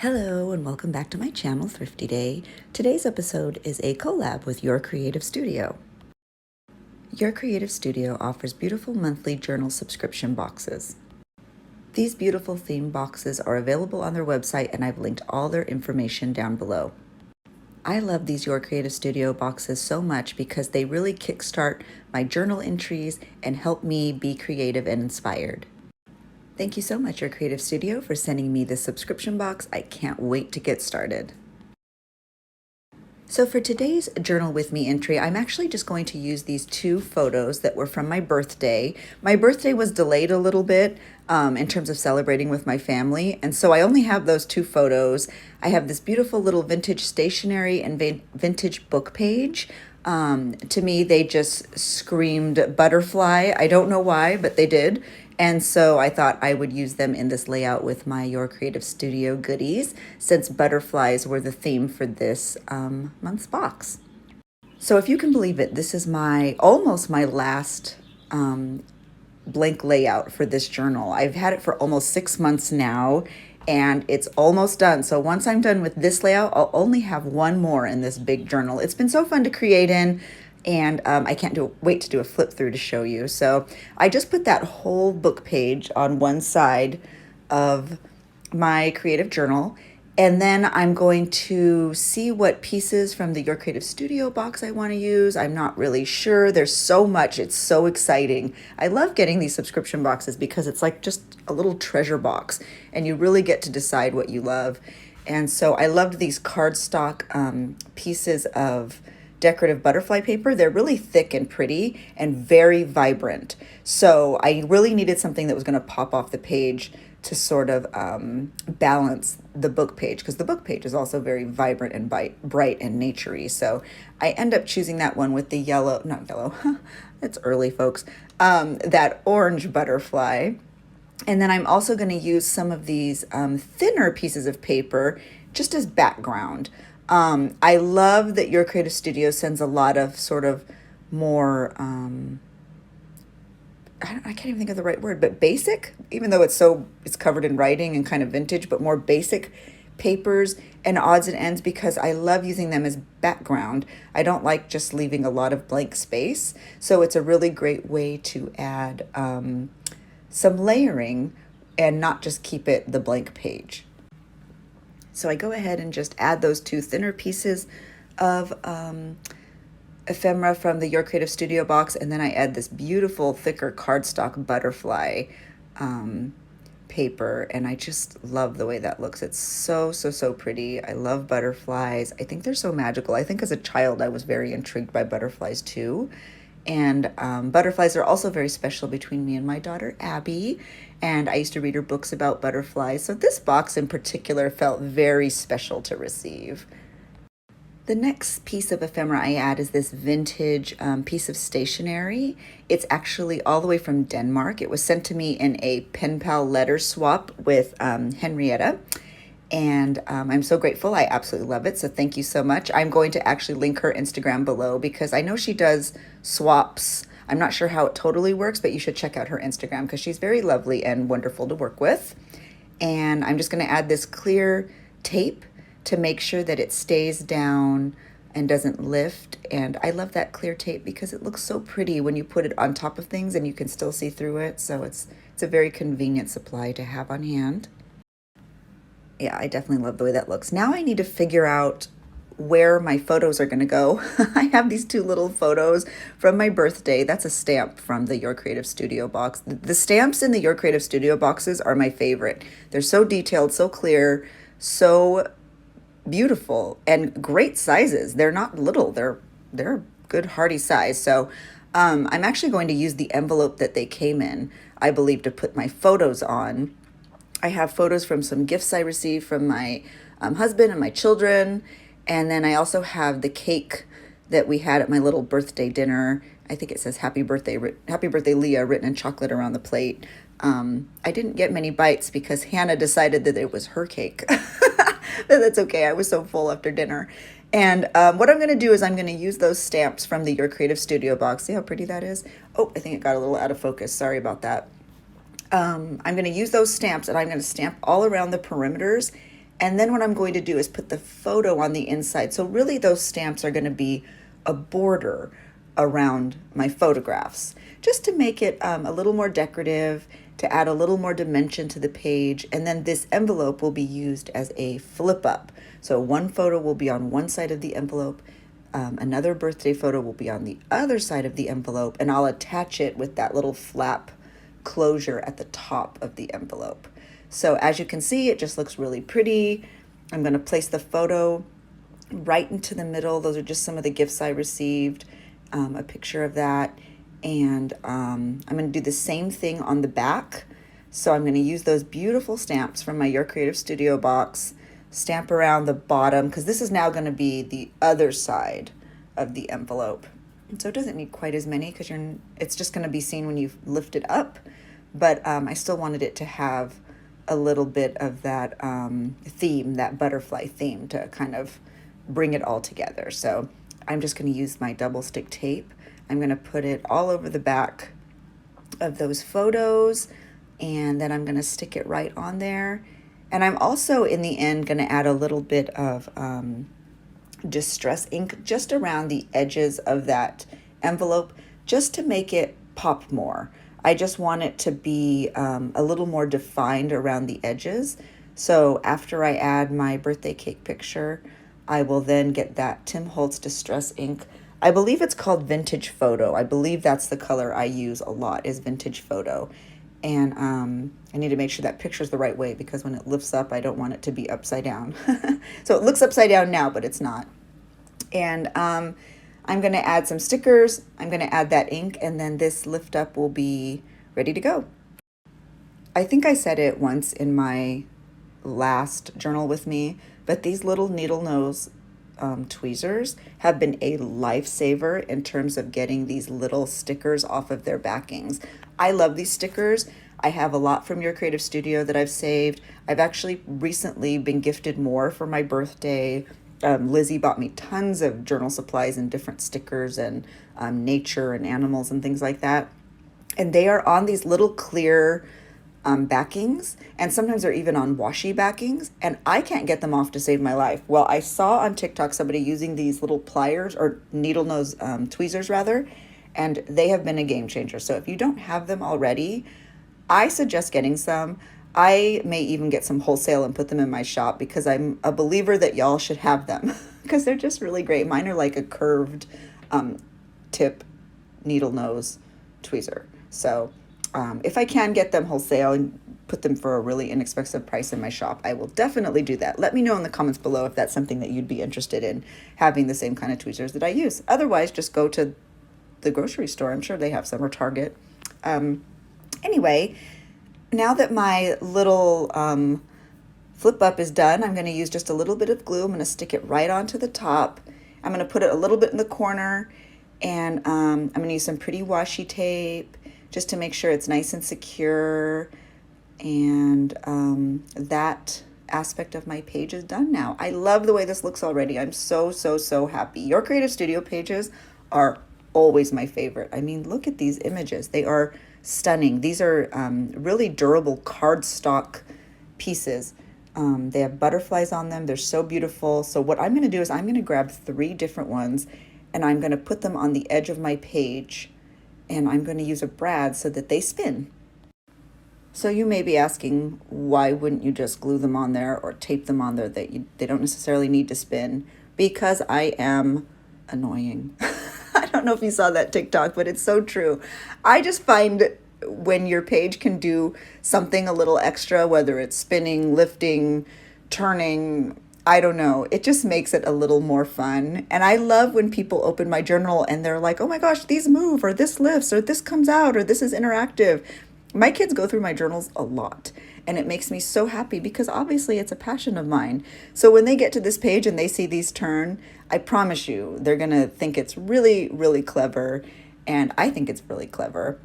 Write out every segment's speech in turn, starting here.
Hello and welcome back to my channel, Thrifty Day. Today's episode is a collab with Your Creative Studio. Your Creative Studio offers beautiful monthly journal subscription boxes. These beautiful theme boxes are available on their website and I've linked all their information down below. I love these Your Creative Studio boxes so much because they really kickstart my journal entries and help me be creative and inspired. Thank you so much, Your Creative Studio, for sending me this subscription box. I can't wait to get started. So for today's Journal With Me entry, I'm actually just going to use these two photos that were from my birthday. My birthday was delayed a little bit in terms of celebrating with my family, and so I only have those two photos. I have this beautiful little vintage stationery and vintage book page. To me, they just screamed butterfly. I don't know why, but they did. And so I thought I would use them in this layout with my Your Creative Studio goodies, since butterflies were the theme for this month's box. So if you can believe it, this is almost my last blank layout for this journal. I've had it for almost 6 months now, and it's almost done. So once I'm done with this layout, I'll only have one more in this big journal. It's been so fun to create in. And I can't wait to do a flip through to show you. So I just put that whole book page on one side of my creative journal. And then I'm going to see what pieces from the Your Creative Studio box I want to use. I'm not really sure. There's so much. It's so exciting. I love getting these subscription boxes because it's like just a little treasure box. And you really get to decide what you love. And so I loved these cardstock pieces of decorative butterfly paper. They're really thick and pretty and very vibrant. So I really needed something that was going to pop off the page to sort of balance the book page, because the book page is also very vibrant and bright and naturey. So I end up choosing that one with the not yellow, it's early folks, that orange butterfly. And then I'm also going to use some of these thinner pieces of paper just as background. I love that Your Creative Studio sends a lot of sort of more, I can't even think of the right word, but basic, even though it's covered in writing and kind of vintage, but more basic papers and odds and ends, because I love using them as background. I don't like just leaving a lot of blank space. So it's a really great way to add some layering and not just keep it the blank page. So I go ahead and just add those two thinner pieces of ephemera from the Your Creative Studio box, and then I add this beautiful thicker cardstock butterfly paper, and I just love the way that looks. It's so pretty. I love butterflies. I think they're so magical. I think as a child I was very intrigued by butterflies too. And butterflies are also very special between me and my daughter, Abby. And I used to read her books about butterflies. So this box in particular felt very special to receive. The next piece of ephemera I add is this vintage piece of stationery. It's actually all the way from Denmark. It was sent to me in a pen pal letter swap with Henrietta. And I'm so grateful. I absolutely love it. So thank you so much. I'm going to actually link her Instagram below because I know she does swaps. I'm not sure how it totally works, but you should check out her Instagram because she's very lovely and wonderful to work with. And I'm just going to add this clear tape to make sure that it stays down and doesn't lift. And I love that clear tape because it looks so pretty when you put it on top of things and you can still see through it. So it's a very convenient supply to have on hand. Yeah, I definitely love the way that looks. Now I need to figure out where my photos are going to go. I have these two little photos from my birthday. That's a stamp from the Your Creative Studio box. The stamps in the Your Creative Studio boxes are my favorite. They're so detailed, so clear, so beautiful, and great sizes. They're not little. They're good hearty size. So I'm actually going to use the envelope that they came in, I believe, to put my photos on. I have photos from some gifts I received from my husband and my children. And then I also have the cake that we had at my little birthday dinner. I think it says happy birthday Leah written in chocolate around the plate. I didn't get many bites because Hannah decided that it was her cake. But that's okay. I was so full after dinner. And what I'm going to do is I'm going to use those stamps from the Your Creative Studio box. See how pretty that is? Oh, I think it got a little out of focus. Sorry about that. I'm going to use those stamps and I'm going to stamp all around the perimeters And then what I'm going to do is put the photo on the inside. So really those stamps are going to be a border around my photographs, just to make it a little more decorative, to add a little more dimension to the page. And then this envelope will be used as a flip up. So one photo will be on one side of the envelope, another birthday photo will be on the other side of the envelope, and I'll attach it with that little flap closure at the top of the envelope. So as you can see, it just looks really pretty. I'm going to place the photo right into the middle. Those are just some of the gifts I received, a picture of that. And I'm going to do the same thing on the back. So I'm going to use those beautiful stamps from my Your Creative Studio box, stamp around the bottom, because this is now going to be the other side of the envelope. And so it doesn't need quite as many because it's just going to be seen when you lift it up. But I still wanted it to have a little bit of that theme, that butterfly theme, to kind of bring it all together. So I'm just going to use my double stick tape. I'm going to put it all over the back of those photos, and then I'm going to stick it right on there. And I'm also in the end going to add a little bit of distress ink just around the edges of that envelope, just to make it pop more. I just want it to be a little more defined around the edges. So after I add my birthday cake picture, I will then get that Tim Holtz Distress ink. I believe it's called Vintage Photo. I believe that's the color I use a lot, is Vintage Photo. And I need to make sure that picture's the right way, because when it lifts up, I don't want it to be upside down. So it looks upside down now, but it's not. And I'm going to add some stickers. I'm going to add that ink, and then this lift up will be ready to go. I think I said it once in my last journal with me, but these little needle nose tweezers have been a lifesaver in terms of getting these little stickers off of their backings. I love these stickers. I have a lot from Your Creative Studio that I've saved. I've actually recently been gifted more for my birthday. Lizzie bought me tons of journal supplies and different stickers and nature and animals and things like that. And they are on these little clear backings, and sometimes they're even on washi backings, and I can't get them off to save my life. Well, I saw on TikTok somebody using these little pliers, or needle nose tweezers rather, and they have been a game changer. So if you don't have them already, I suggest getting some. I may even get some wholesale and put them in my shop, because I'm a believer that y'all should have them because they're just really great. Mine are like a curved tip needle nose tweezer. So if I can get them wholesale and put them for a really inexpensive price in my shop, I will definitely do that. Let me know in the comments below if that's something that you'd be interested in, having the same kind of tweezers that I use. Otherwise, just go to the grocery store. I'm sure they have some, or Target. Anyway, now that my little flip up is done, I'm going to use just a little bit of glue. I'm going to stick it right onto the top. I'm going to put it a little bit in the corner, and I'm going to use some pretty washi tape just to make sure it's nice and secure. And that aspect of my page is done now. I love the way this looks already. I'm so, so, so happy. Your Creative Studio pages are always my favorite. I mean, look at these images. They are stunning. These are really durable cardstock pieces. They have butterflies on them. They're so beautiful. So what I'm going to do is I'm going to grab 3 different ones, and I'm going to put them on the edge of my page, and I'm going to use a brad so that they spin. So you may be asking, why wouldn't you just glue them on there or tape them on there that they don't necessarily need to spin? Because I am annoying. I don't know if you saw that TikTok, but it's so true. I just find when your page can do something a little extra, whether it's spinning, lifting, turning, I don't know, it just makes it a little more fun. And I love when people open my journal and they're like, oh my gosh, these move, or this lifts, or this comes out, or this is interactive. My kids go through my journals a lot, and it makes me so happy because obviously it's a passion of mine. So when they get to this page and they see these turn, I promise you they're going to think it's really, really clever, and I think it's really clever.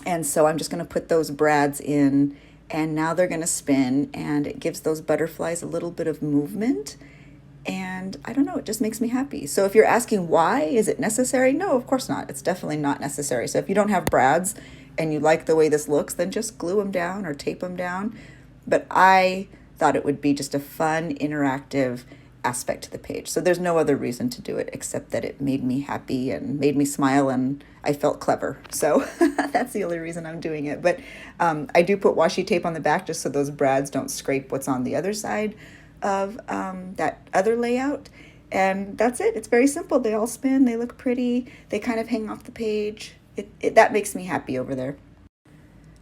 And so I'm just going to put those brads in, and now they're going to spin, and it gives those butterflies a little bit of movement. And I don't know, it just makes me happy. So if you're asking why, is it necessary? No, of course not. It's definitely not necessary. So if you don't have brads and you like the way this looks, then just glue them down or tape them down. But I thought it would be just a fun, interactive aspect to the page. So there's no other reason to do it except that it made me happy and made me smile and I felt clever. So that's the only reason I'm doing it. But I do put washi tape on the back just so those brads don't scrape what's on the other side of that other layout. And that's it. It's very simple. They all spin. They look pretty. They kind of hang off the page. That makes me happy over there.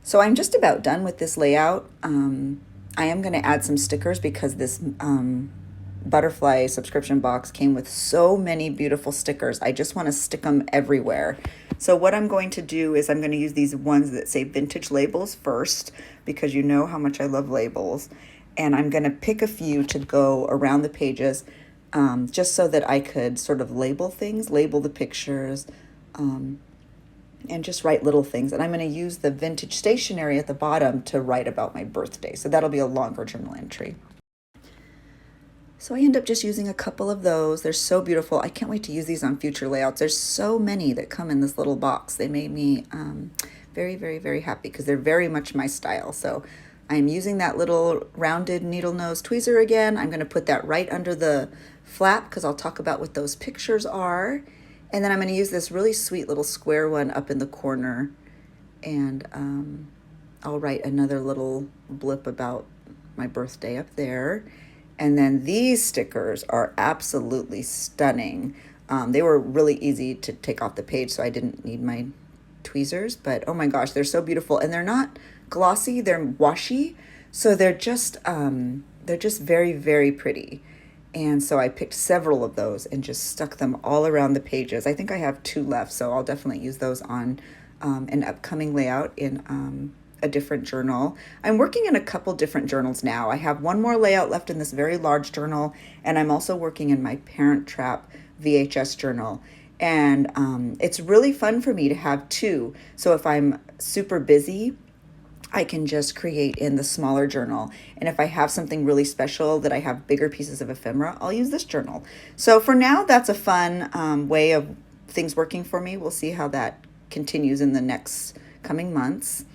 So I'm just about done with this layout. I am going to add some stickers because this butterfly subscription box came with so many beautiful stickers. I just want to stick them everywhere. So what I'm going to do is I'm going to use these ones that say vintage labels first, because you know how much I love labels. And I'm going to pick a few to go around the pages, just so that I could sort of label things, label the pictures, and just write little things. And I'm going to use the vintage stationery at the bottom to write about my birthday. So that'll be a longer journal entry. So I end up just using a couple of those. They're so beautiful. I can't wait to use these on future layouts. There's so many that come in this little box. They made me very, very, very happy because they're very much my style. So I'm using that little rounded needle nose tweezer again. I'm going to put that right under the flap because I'll talk about what those pictures are. And then I'm going to use this really sweet little square one up in the corner. And I'll write another little blip about my birthday up there. And then these stickers are absolutely stunning. They were really easy to take off the page, so I didn't need my tweezers. But oh my gosh, they're so beautiful. And they're not glossy, they're washi. So they're just very, very pretty. And so I picked several of those and just stuck them all around the pages. I think I have 2 left, so I'll definitely use those on an upcoming layout in a different journal. I'm working in a couple different journals now. I have one more layout left in this very large journal, and I'm also working in my Parent Trap VHS journal. And it's really fun for me to have 2. So if I'm super busy, I can just create in the smaller journal. And if I have something really special that I have bigger pieces of ephemera, I'll use this journal. So for now, that's a fun way of things working for me. We'll see how that continues in the next coming months.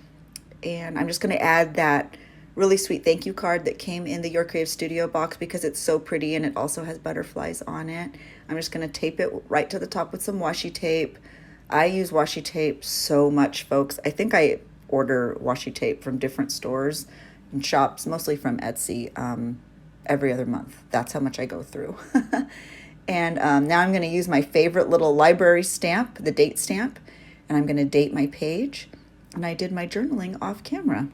And I'm just going to add that really sweet thank you card that came in the Your Creative Studio box because it's so pretty and it also has butterflies on it. I'm just going to tape it right to the top with some washi tape. I use washi tape so much, folks. I think I order washi tape from different stores and shops, mostly from Etsy, every other month. That's how much I go through. And now I'm going to use my favorite little library stamp, the date stamp, and I'm going to date my page. And I did my journaling off camera.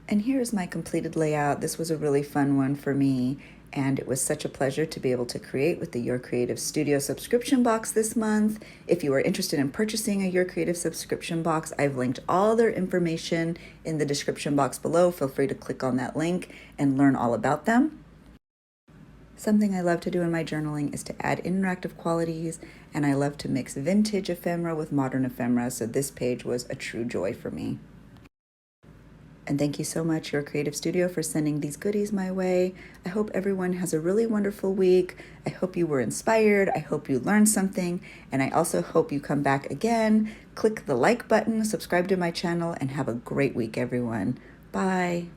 And here's my completed layout. This was a really fun one for me, and it was such a pleasure to be able to create with the Your Creative Studio subscription box this month. If you are interested in purchasing a Your Creative subscription box, I've linked all their information in the description box below. Feel free to click on that link and learn all about them. Something I love to do in my journaling is to add interactive qualities, and I love to mix vintage ephemera with modern ephemera, so this page was a true joy for me. And thank you so much, Your Creative Studio, for sending these goodies my way. I hope everyone has a really wonderful week. I hope you were inspired. I hope you learned something. And I also hope you come back again. Click the like button, subscribe to my channel, and have a great week, everyone. Bye.